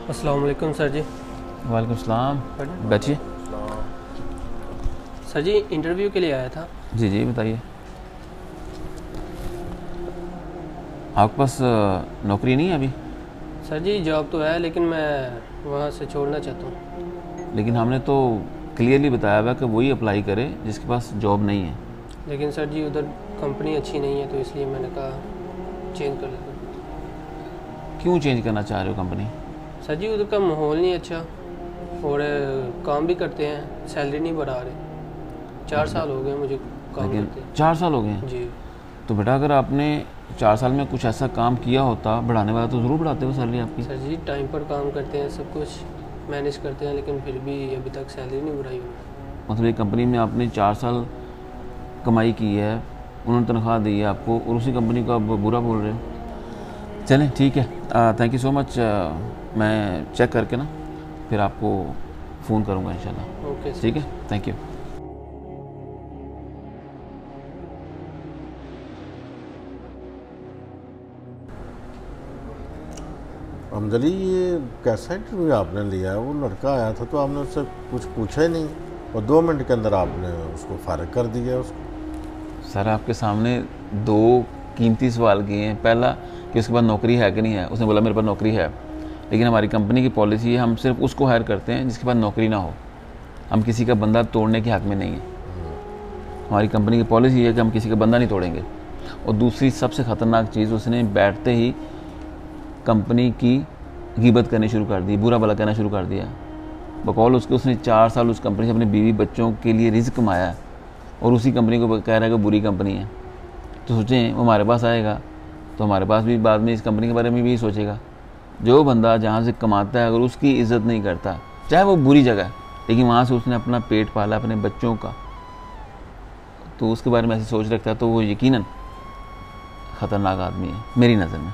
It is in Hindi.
अस्सलाम वालेकुम सर जी। वालेकुम सलाम। बैठिए। सर जी इंटरव्यू के लिए आया था। जी जी बताइए। आपके पास नौकरी नहीं है अभी? सर जी जॉब तो है लेकिन मैं वहाँ से छोड़ना चाहता हूँ। लेकिन हमने तो क्लियरली बताया हुआ कि वही अप्लाई करे जिसके पास जॉब नहीं है। लेकिन सर जी उधर कंपनी अच्छी नहीं है तो इसलिए मैंने कहा चेंज कर लेता हूँ। क्यों चेंज करना चाह रहे हो कंपनी? सर जी उधर का माहौल नहीं अच्छा और काम भी करते हैं, सैलरी नहीं बढ़ा रहे। 4 साल हो गए मुझे काम लेकिन करते हैं। 4 साल हो गए हैं जी तो बेटा अगर आपने 4 साल में कुछ ऐसा काम किया होता बढ़ाने वाला तो ज़रूर बढ़ाते हो सैलरी आपकी। सर जी टाइम पर काम करते हैं, सब कुछ मैनेज करते हैं, लेकिन फिर भी अभी तक सैलरी नहीं बढ़ाई उन्होंने। मतलब ये कंपनी में आपने 4 साल कमाई की है, उन्होंने तनख्वाह दी है आपको और उसी कंपनी को आप बुरा बोल रहे हो। चलें ठीक है, थैंक यू सो मच। मैं चेक करके ना फिर आपको फ़ोन करूँगा इंशाल्लाह। Okay sir. ठीक है, थैंक यू। अमजली, ये कैसा इंटरव्यू आपने लिया है? वो लड़का आया था तो आपने उससे कुछ पूछा ही नहीं और 2 मिनट के अंदर आपने उसको फारिग कर दिया उसको। सर आपके सामने 2 कीमती सवाल किए हैं। पहला कि उसके पास नौकरी है कि नहीं है, उसने बोला मेरे पास नौकरी है, लेकिन हमारी कंपनी की पॉलिसी है हम सिर्फ उसको हायर करते हैं जिसके पास नौकरी ना हो। हम किसी का बंदा तोड़ने के हक़ में नहीं है। हमारी कंपनी की पॉलिसी है कि हम किसी का बंदा नहीं तोड़ेंगे। और दूसरी सबसे ख़तरनाक चीज़, उसने बैठते ही कंपनी की गिबत करनी शुरू कर दी, बुरा भला कहना शुरू कर दिया। बकौल उसके उसने 4 साल उस कंपनी से अपने बीवी बच्चों के लिए रिस्क कमाया और उसी कंपनी को कह रहा है कि बुरी कंपनी है। तो सोचें वो हमारे पास आएगा तो हमारे पास भी बाद में इस कंपनी के बारे में भी यही सोचेगा। जो बंदा जहाँ से कमाता है अगर उसकी इज़्ज़त नहीं करता, चाहे वो बुरी जगह है, लेकिन वहाँ से उसने अपना पेट पाला अपने बच्चों का, तो उसके बारे में ऐसी सोच रखता है तो वो यकीनन ख़तरनाक आदमी है मेरी नज़र में।